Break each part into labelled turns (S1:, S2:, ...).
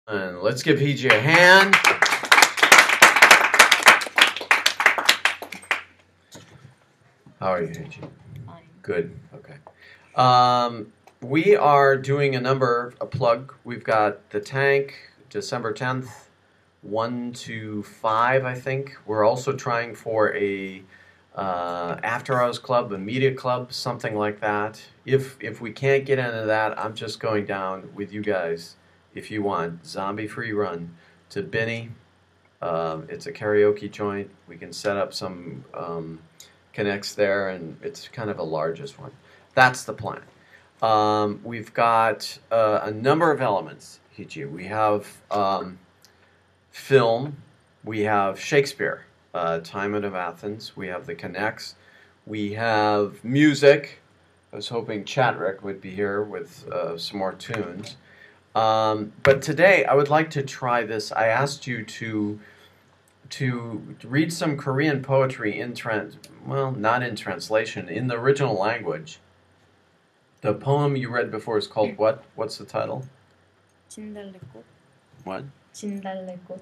S1: And let's give Hye Jee a hand. How are you, Hye Jee?
S2: Fine.
S1: Good. Okay. We are doing a plug. We've got the tank, December 10th, 1 to 5, I think. We're also trying for a after hours club, a media club, something like that. If we can't get into that, I'm just going down with you guys. If you want, zombie free run to Benny. It's a karaoke joint. We can set up some connects there, and it's kind of a largest one. That's the plan. We've got a number of elements, Hye Jee. We have film. We have Shakespeare, Timon of Athens. We have the connects. We have music. I was hoping Chadrick would be here with some more tunes. But today I would like to try this. I asked you to read some Korean poetry not in translation, in the original language. The poem you read before is called what? What's the title?
S2: 진달래꽃.
S1: What?
S2: 진달래꽃.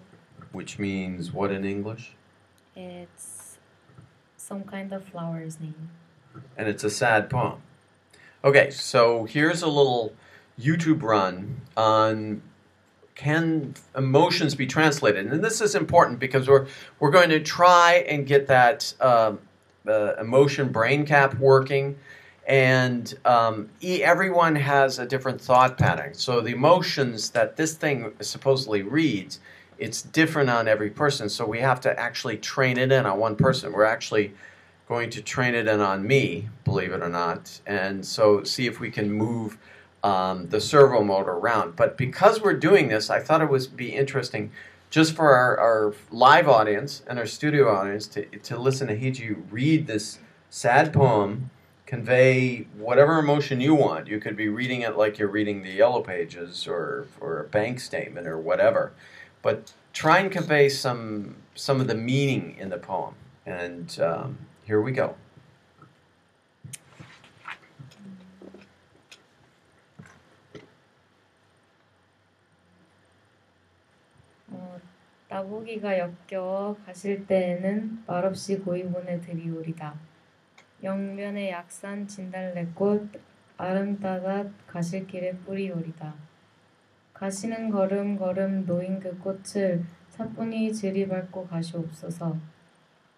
S1: Which means what in English?
S2: It's some kind of flower's name.
S1: And it's a sad poem. Okay, so here's a little YouTube run on can emotions be translated, and this is important because we're going to try and get that emotion brain cap working, and everyone has a different thought pattern. So the emotions that this thing supposedly reads, it's different on every person. So we have to actually train it in on one person. We're actually going to train it in on me, believe it or not, and so see if we can move the servo motor around. But because we're doing this, I thought it would be interesting just for our live audience and our studio audience to listen to Hye Jee read this sad poem, convey whatever emotion you want. You could be reading it like you're reading the Yellow Pages or a bank statement or whatever. But try and convey some of the meaning in the poem. And here we go.
S2: 따보기가 역겨워 가실 때에는 말없이 고이보내 드리오리다. 영면의 약산 진달래꽃 아름다다 가실 길에 뿌리오리다. 가시는 걸음 걸음 놓인 그 꽃을 사뿐히 들이밟고 가시옵소서.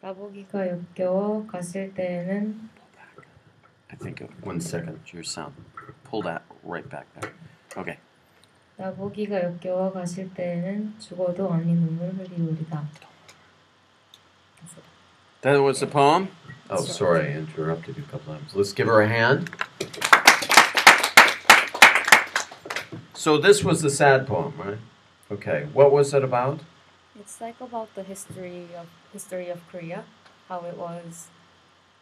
S2: 따보기가 역겨워 가실 때에는
S1: I think 1 second, your sound. Pull that right back there. Okay.
S2: 나보기가 역겨워 가실 때에는 죽어도 언니 눈물 흘리오리다.
S1: That was the poem? Oh, sorry, I interrupted you a couple times. Let's give her a hand. So this was the sad poem, right? Okay. What was it about?
S2: It's like about the history of Korea, how it was.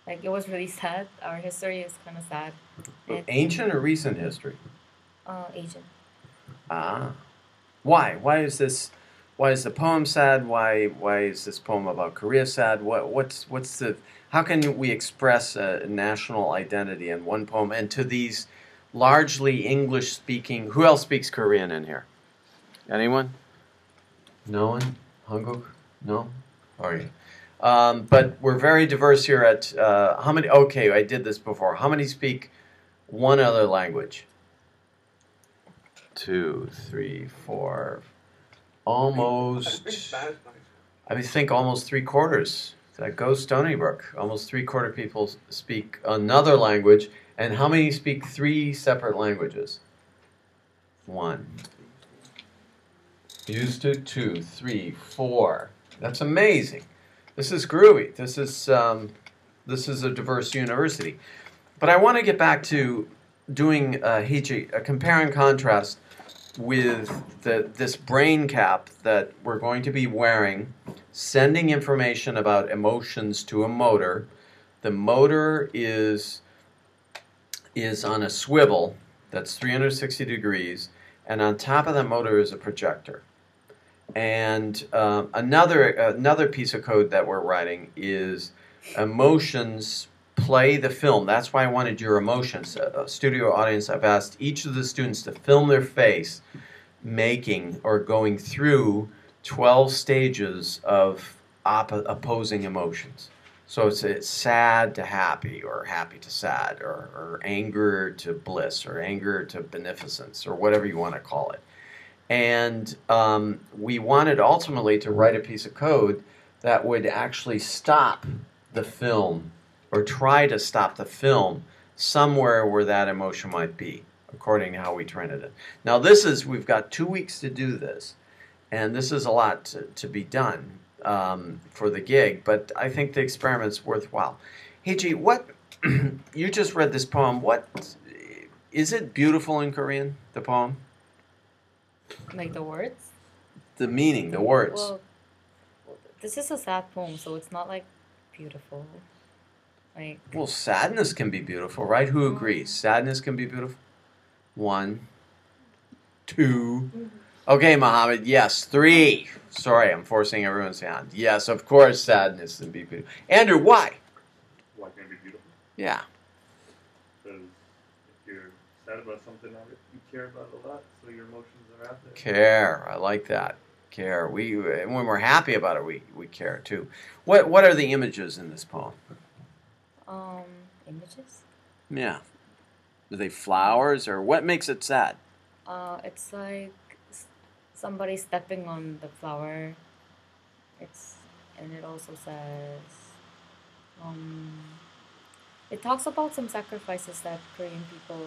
S2: Like it was really sad. Our history is kind of sad.
S1: Ancient or recent history?
S2: Asian.
S1: Ah. Why? Why is the poem sad? Why is this poem about Korea sad? How can we express a national identity in one poem? And to these largely English speaking, who else speaks Korean in here? Anyone? No one? Hanguk? No? All right. But we're very diverse here at how many? Okay, I did this before. How many speak one other language? 2, 3, 4, almost. I think almost 3/4. That goes Stony Brook. Almost 3/4 people speak another language. And how many speak 3 separate languages? 1. Used to 2, 3, 4. That's amazing. This is groovy. This is a diverse university. But I want to get back to doing Hye Jee, a compare and contrast with this brain cap that we're going to be wearing, sending information about emotions to a motor. The motor is on a swivel that's 360 degrees, and on top of that motor is a projector. And another piece of code that we're writing is emotions play the film. That's why I wanted your emotions. Studio audience, I've asked each of the students to film their face making or going through 12 stages of opposing emotions. So it's sad to happy, or happy to sad, or anger to bliss, or anger to beneficence, or whatever you want to call it. And we wanted ultimately to write a piece of code that would actually stop the film, or try to stop the film somewhere where that emotion might be, according to how we trained it. Now we've got 2 weeks to do this, and this is a lot to be done for the gig, but I think the experiment's worthwhile. Hye Jee, what, you just read this poem, what, is it beautiful in Korean, the poem?
S2: Like the words?
S1: The meaning, the words.
S2: Well, this is a sad poem, so it's not like beautiful. Like,
S1: well, sadness can be beautiful, right? Who agrees? Sadness can be beautiful. 1, 2. Okay, Mohammed. Yes, 3. Sorry, I'm forcing everyone's hand. Yes, of course, sadness can be beautiful. Andrew, why?
S3: Why can it be beautiful?
S1: Yeah.
S3: Because if you're sad about something, you care about it a lot, so your emotions are out there.
S1: Care. I like that. Care. When we're happy about it, we care too. What are the images in this poem?
S2: Images?
S1: Yeah. Are they flowers, or what makes it sad?
S2: It's like somebody stepping on the flower. And it also says, it talks about some sacrifices that Korean people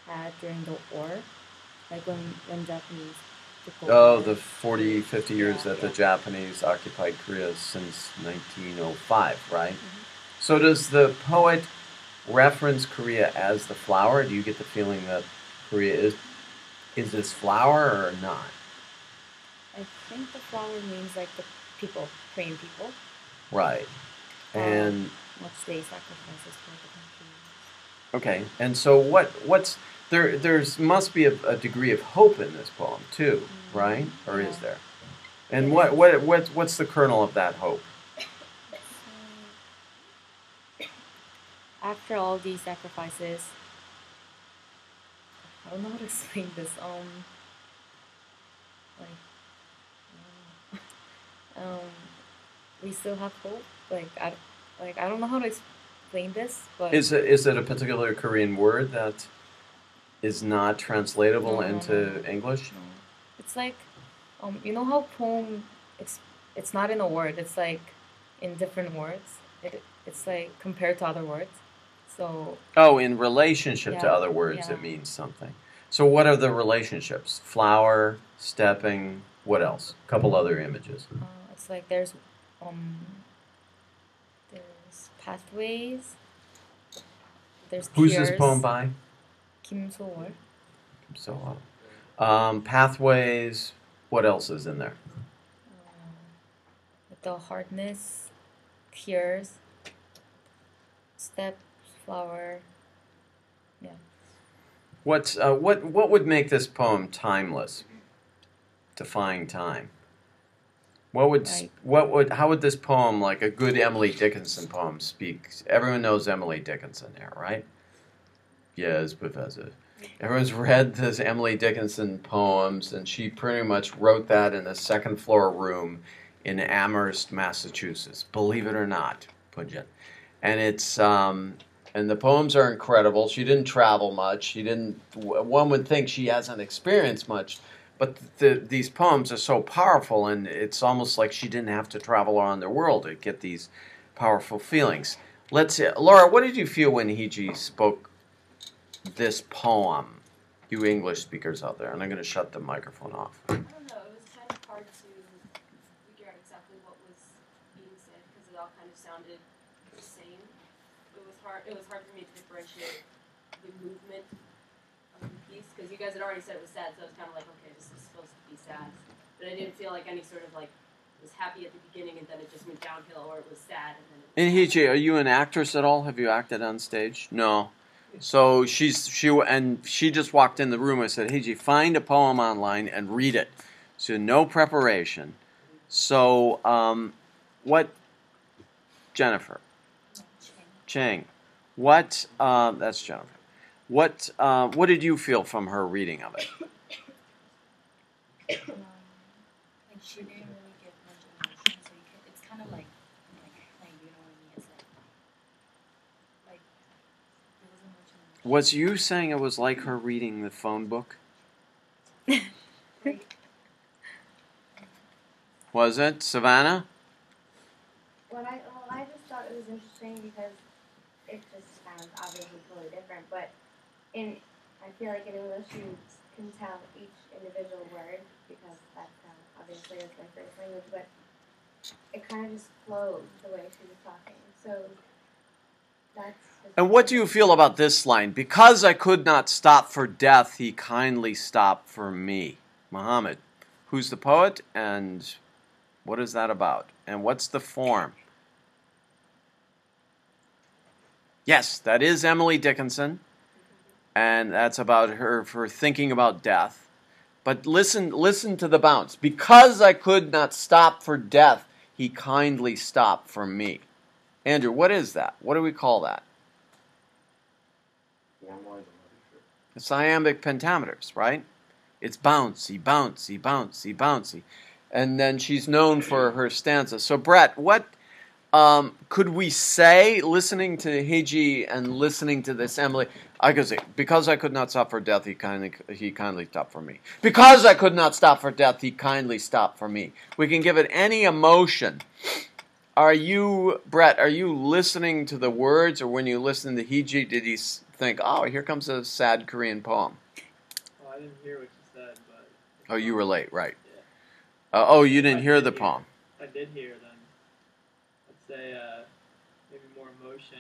S2: had during the war, like when Japanese took over.
S1: Oh, the 40, 50 years that the
S2: yeah.
S1: Japanese occupied Korea since 1905, right?
S2: Mm-hmm.
S1: So does the poet reference Korea as the flower? Do you get the feeling that Korea is this flower or not?
S2: I think the flower means like the people, Korean people.
S1: Right. And
S2: much they sacrifices for the country.
S1: Okay. And so what's there's must be a degree of hope in this poem too, right? Or is there? And what's the kernel of that hope?
S2: After all these sacrifices, I don't know how to explain this. We still have hope. I don't know how to explain this, but
S1: Is it a particular Korean word that is not translatable into English?
S2: No. It's like, you know how poem, it's not in a word. It's like in different words. It's like compared to other words. So.
S1: Oh, in relationship to other words,
S2: yeah.
S1: It means something. So what are the relationships? Flower, stepping, what else? A couple other images.
S2: It's like there's pathways. There's
S1: Who's
S2: tears.
S1: this poem by?
S2: Kim So-wol.
S1: Kim So-wol. Pathways. What else is in there?
S2: The hardness, tears, steps, flower. Yeah.
S1: What would make this poem timeless? Defying time. How would this poem, like a good Emily Dickinson poem, speak? Everyone knows Emily Dickinson here, right? Yes, Professor. Everyone's read this Emily Dickinson poems, and she pretty much wrote that in a second floor room in Amherst, Massachusetts. Believe it or not, Punjab. And it's and the poems are incredible. She didn't travel much. One would think she hasn't experienced much, but these poems are so powerful, and it's almost like she didn't have to travel around the world to get these powerful feelings. Let's see. Laura, what did you feel when Hye Jee spoke this poem? You English speakers out there, and I'm going to shut the microphone off.
S4: I don't know. It was kind of hard to figure out exactly what was being said because it all kind of sounded the same. It was hard for me to differentiate the movement of the piece because you guys had already said it was sad, so I was kind of like, okay, this is supposed to be sad. But I didn't feel like any sort of like it was happy at the beginning and then it just went downhill, or it was sad and then.
S1: And Hye Jee, are you an actress at all? Have you acted on stage? No. So she just walked in the room. I said, "Hye Jee, find a poem online and read it." So no preparation. So what? Jennifer. Chang. What? That's Jennifer. What did you feel from her reading of it?
S5: Like she didn't really get much emotion, so you can, it's kind of like plain, you know what I mean? It's like there wasn't much emotion.
S1: Was you saying it was like her reading the phone book?
S5: Right?
S1: Was it, Savannah?
S6: I just thought it was interesting because it just sounds obviously totally different, but I feel like in English you can tell each individual word because that's obviously is my first language, but it kind of just flowed the way she was talking. So that's.
S1: And what do you feel about this line? Because I could not stop for death, he kindly stopped for me. Muhammad, who's the poet, and what is that about? And what's the form? Yes, that is Emily Dickinson, and that's about her for thinking about death. But listen to the bounce. Because I could not stop for death, he kindly stopped for me. Andrew, what is that? What do we call that? It's iambic pentameters, right? It's bouncy, bouncy, bouncy, bouncy. And then she's known for her stanza. So, Brett, what could we say, listening to Hye Jee and listening to this Emily? I could say, because I could not stop for death, he kindly stopped for me. Because I could not stop for death, he kindly stopped for me. We can give it any emotion. Are you, Brett, are you listening to the words, or when you listen to Hye Jee, did you think, oh, here comes a sad Korean poem?
S7: Well, I didn't hear what you said, but...
S1: Oh, you were late, right.
S7: Yeah.
S1: Oh, you didn't hear the poem.
S7: I did hear them. I'd say maybe more emotion.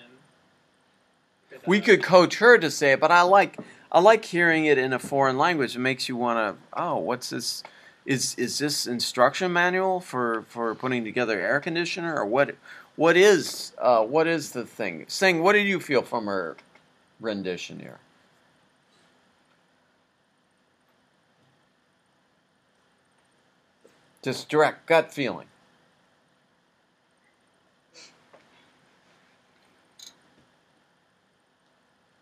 S1: We could coach her to say it, but I like hearing it in a foreign language. It makes you want to, oh, what's this? Is this instruction manual for putting together air conditioner, or what is the thing? Sing, what did you feel from her rendition here? Just direct gut feeling.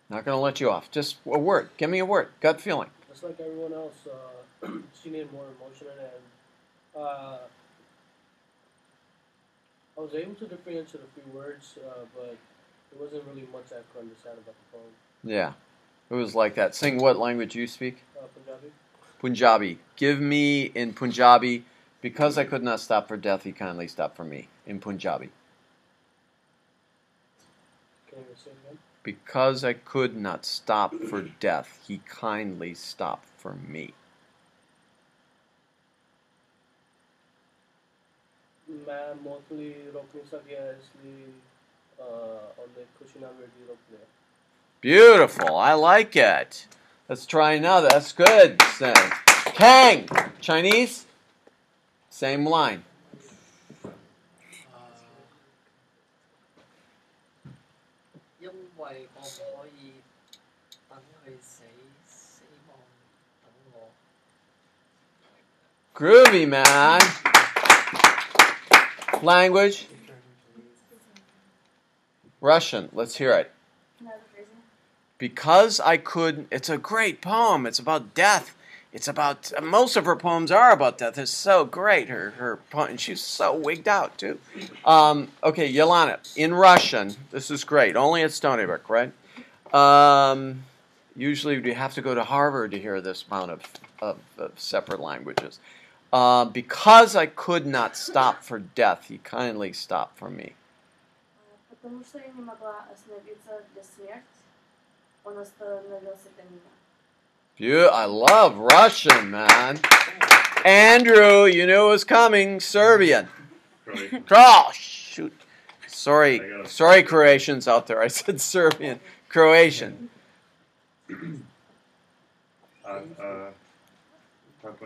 S1: Not going to let you off. Just a word. Give me a word. Gut feeling.
S8: Just like everyone else, she needed more emotion, and I was able to differentiate a few words, but there wasn't really much I could understand about the poem.
S1: Yeah. It was like that. Sing what language you speak?
S8: Punjabi.
S1: Punjabi. Give me in Punjabi, because I could not stop for death, he kindly stopped for me. In Punjabi.
S8: Can you say it again?
S1: Because I could not stop for death, he kindly stopped for me.
S8: मैं मौतली रोक नहीं सकिया इसलिए उन्हें खुशी ना मिली रोक लिया.
S1: Beautiful. I like it. Let's try another. That's good. Kang. Chinese. Same line.
S9: 因為我唔可以等佢死，希望等我。
S1: Groovy, man. Language. Russian. Let's hear it. Because I could. It's a great poem. It's about death. It's about, most of her poems are about death. It's so great. Her poem, she's so wigged out too. Okay, Yelena, in Russian, this is great. Only at Stony Brook, right? Usually you have to go to Harvard to hear this amount of separate languages. Because I could not stop for death, he kindly stopped for me.
S6: Потому что я не могла остановиться для смерти, он остановился для меня.
S1: I love Russian, man. Andrew, you knew it was coming. Serbian.
S3: Croatian.
S1: Oh, shoot. Sorry, Croatians out there. I said Serbian. Croatian.
S3: Kako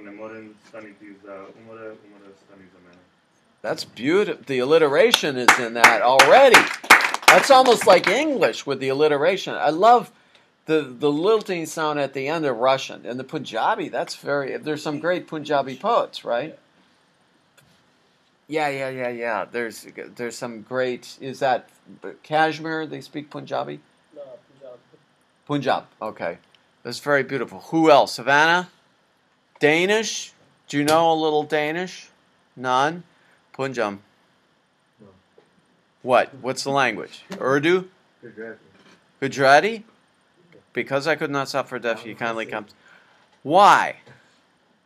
S3: ne morem staniti za umore stani za mene.
S1: That's beautiful. The alliteration is in that already. That's almost like English with the alliteration. I love the lilting sound at the end of Russian. And the Punjabi, that's there's some great Punjabi poets, right? Yeah. There's some great, is that Kashmir, they speak Punjabi?
S8: No, Punjab.
S1: Punjab, okay. That's very beautiful. Who else? Savannah? Danish? Do you know a little Danish? None? Punjab.
S3: No.
S1: What? What's the language? Urdu?
S3: Gujarati.
S1: Gujarati? Because I could not suffer deaf, you kindly come. Why?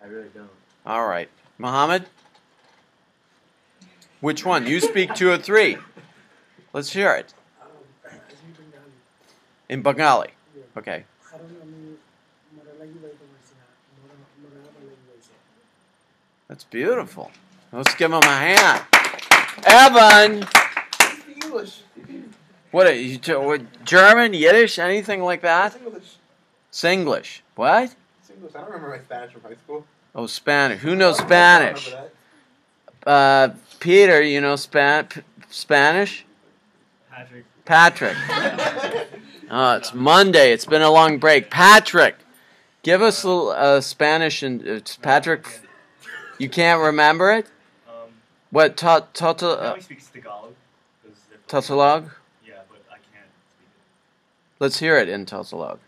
S3: I really don't.
S1: All right. Muhammad? Which one? You speak 2 or 3. Let's hear it. In Bengali. Okay. That's beautiful. Let's give him a hand. Evan!
S10: English.
S1: What are you? What, German, Yiddish, anything like that?
S10: English.
S1: Singlish. What?
S10: English. I don't remember my Spanish from high school.
S1: Oh, Spanish. Who knows Spanish? Peter, you know Spanish? Patrick. Oh, it's Monday. It's been a long break. Patrick, give us a Spanish and Patrick. You can't remember it? What?
S11: I only speak Tagalog.
S1: Tagalog?
S11: Yeah, but I can't speak it.
S1: Let's hear it in Tagalog.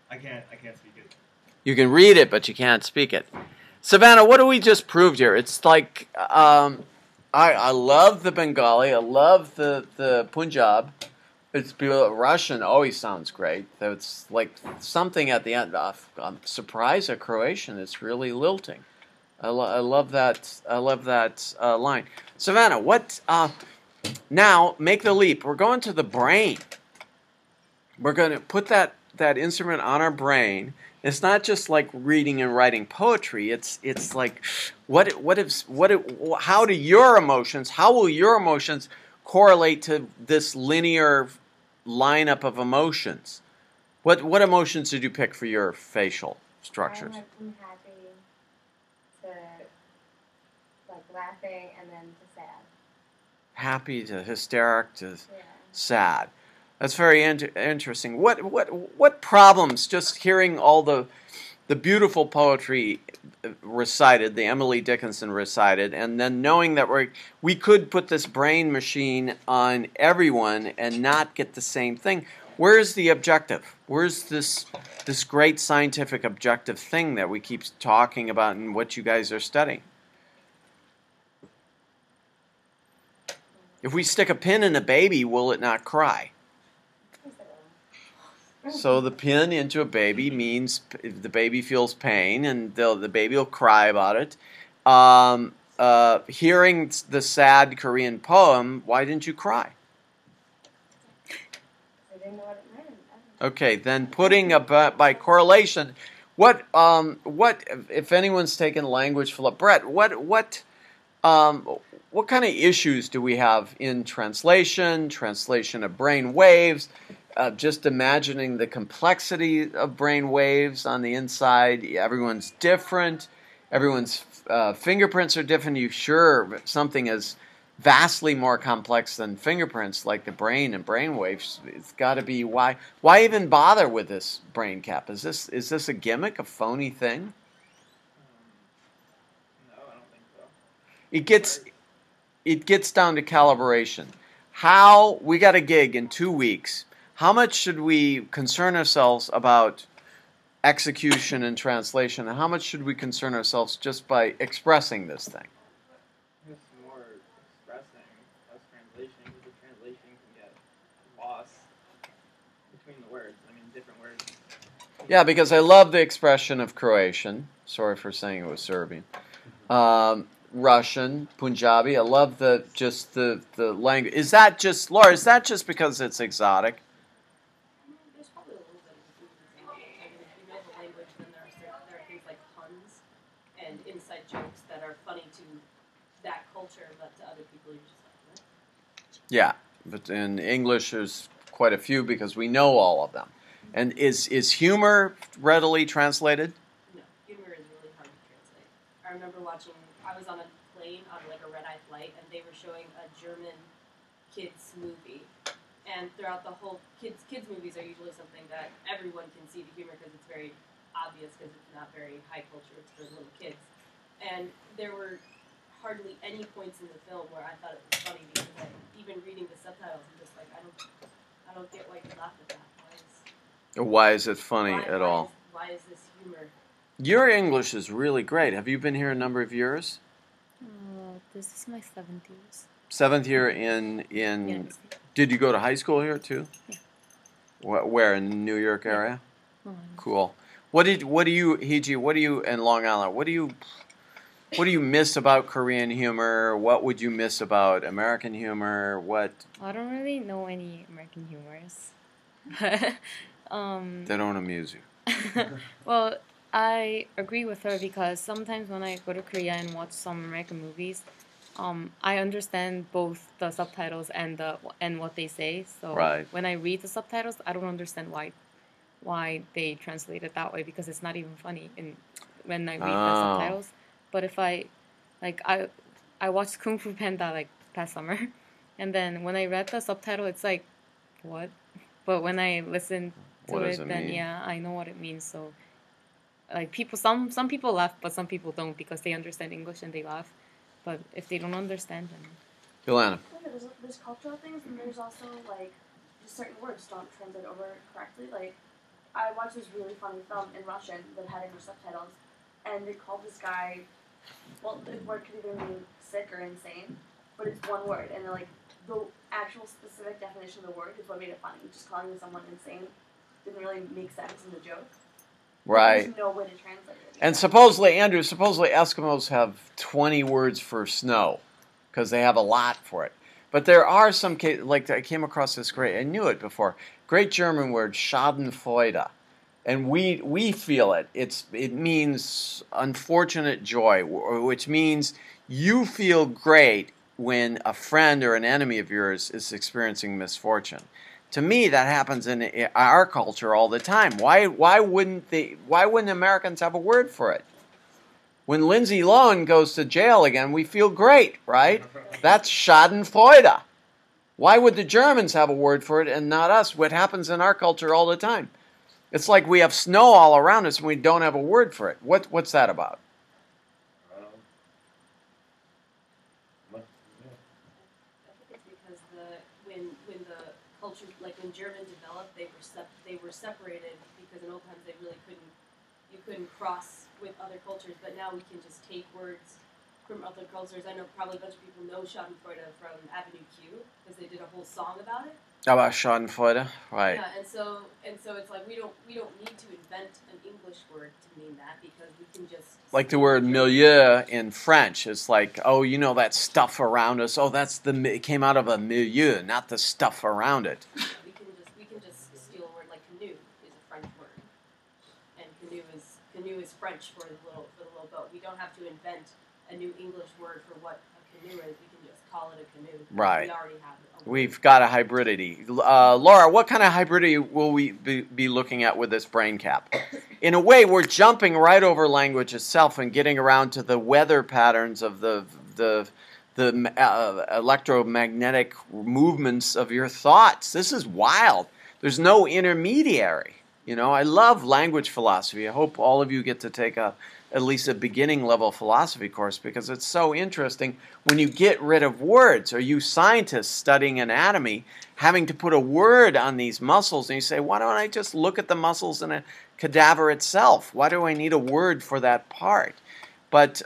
S11: I can't speak it.
S1: You can read it, but you can't speak it. Savannah, what do we just proved here? It's like I love the Bengali. I love the Punjab. It's Russian always sounds great. It's like something at the end. I'm surprised at Croatian. It's really lilting. I love that. I love that line. Savannah, what? Now make the leap. We're going to the brain. We're going to put that instrument on our brain. It's not just like reading and writing poetry. It's like how will your emotions correlate to this linear lineup of emotions? What emotions did you pick for your facial structures?
S6: I went from happy to like laughing and then to sad.
S1: Happy to hysteric to
S6: Yeah.
S1: sad. That's very interesting. What problems? Just hearing all the beautiful poetry recited, the Emily Dickinson recited, and then knowing that we could put this brain machine on everyone and not get the same thing. Where's the objective? Where's this great scientific objective thing that we keep talking about and what you guys are studying? If we stick a pin in a baby, will it not cry? So the pin into a baby means the baby feels pain, and the baby will cry about it. Hearing the sad Korean poem, why didn't you cry?
S6: I didn't know what it meant.
S1: Okay, then putting by correlation, what if anyone's taken language, Philip Brett? What kind of issues do we have in translation of brain waves? Just imagining the complexity of brain waves on the inside. Everyone's different. Everyone's fingerprints are different. You sure something is vastly more complex than fingerprints, like the brain and brain waves? It's got to be why even bother with this brain cap? Is this a gimmick, a phony thing?
S7: No, I don't think so.
S1: It gets down to calibration. How we got a gig in 2 weeks. How much should we concern ourselves about execution and translation, and how much should we concern ourselves just by expressing this thing?
S7: It's more expressing, less translation, because the translation can get lost between the words. I mean, different words.
S1: Yeah, because I love the expression of Croatian. Sorry for saying it was Serbian. Russian, Punjabi. I love the language. Is that just, Laura? Is that just because it's exotic?
S4: There's probably a little bit of food. I mean, if you know the language, then there are things like puns and inside jokes that are funny to that culture, but to other people, you're just like, what?
S1: Yeah, but in English there's quite a few because we know all of them. And is humor readily translated?
S4: No, humor is really hard to translate. I remember watching. I was on a plane on like a red-eye flight, and they were showing a German kids movie. And throughout the whole kids movies are usually something that everyone can see the humor because it's very obvious because it's not very high culture. It's for little kids. And there were hardly any points in the film where I thought it was funny because even reading the subtitles, I'm just like, I don't get why you laughed at that.
S1: Why is it funny at all?
S4: Why is this humor?
S1: Your English is really great. Have you been here a number of years?
S2: This is my 7th year.
S1: 7th year in.
S2: United States.
S1: Did you go to high school here too?
S2: Yeah.
S1: Where in the New York area?
S2: Long
S1: Cool. What do you, Hye Jee, what do you, in Long Island, what do you miss about Korean humor? What would you miss about American humor? What?
S2: I don't really know any American humors.
S1: They don't amuse you.
S2: Well, I agree with her because sometimes when I go to Korea and watch some American movies, I understand both the subtitles and what they say. So
S1: Right.
S2: when I read the subtitles, I don't understand why they translate it that way because it's not even funny when I read the subtitles. But if I watched Kung Fu Panda like past summer, and then when I read the subtitle, it's like, what? But when I listen to
S1: What does
S2: it,
S1: it
S2: then
S1: mean?
S2: yeah, I know what it means. So like some people laugh, but some people don't because they understand English and they laugh. But if they don't understand, then
S1: Yolanda.
S12: Okay, there's cultural things, and there's also like just certain words don't translate over correctly. Like I watched this really funny film in Russian that had English subtitles, and they called this guy. Well, the word could either mean sick or insane, but it's one word, and like the actual specific definition of the word is what made it funny. Just calling someone insane didn't really make sense in the joke.
S1: Right.
S12: There's no way to translate it.
S1: And supposedly Eskimos have 20 words for snow because they have a lot for it. But there are some cases, like I came across this great, I knew it before, great German word, Schadenfreude. And we feel it. It means unfortunate joy, which means you feel great when a friend or an enemy of yours is experiencing misfortune. To me, that happens in our culture all the time. Why wouldn't Americans have a word for it? When Lindsay Lohan goes to jail again, we feel great, right? That's Schadenfreude. Why would the Germans have a word for it and not us? What happens in our culture all the time? It's like we have snow all around us and we don't have a word for it. What's that about?
S4: I think it's because when the culture, like when German developed, they were separated because in old times you couldn't cross with other cultures, but now we can just take words from other cultures. I know probably a bunch of people know Schadenfreude from Avenue Q because they did a whole song about it.
S1: About Schadenfreude, right?
S4: Yeah, and so it's like we don't need to invent an English word to mean that because we can just
S1: Like the word milieu in French. It's like, oh, you know that stuff around us. Oh, it came out of a milieu, not the stuff around it.
S4: Yeah, we can just steal a word like canoe is a French word, and canoe is French for the little boat. We don't have to invent a new English word for what a canoe is. We can just call it a canoe.
S1: Right.
S4: We already have it.
S1: We've got a hybridity. Laura, what kind of hybridity will we be looking at with this brain cap? In a way, we're jumping right over language itself and getting around to the weather patterns of the electromagnetic movements of your thoughts. This is wild. There's no intermediary. You know, I love language philosophy. I hope all of you get to take at least a beginning level philosophy course because it's so interesting when you get rid of words. Or you scientists studying anatomy having to put a word on these muscles and you say, why don't I just look at the muscles in a cadaver itself? Why do I need a word for that part? But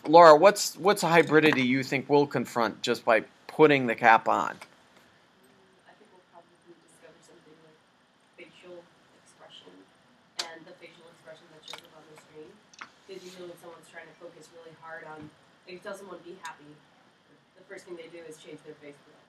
S1: Laura, what's a hybridity you think we'll confront just by putting the cap on?
S4: I think we'll probably discover something like facial expression and the facial expression that shows up on the screen. Because usually when someone's trying to focus really hard on, like, tell someone be happy, the first thing they do is change their face.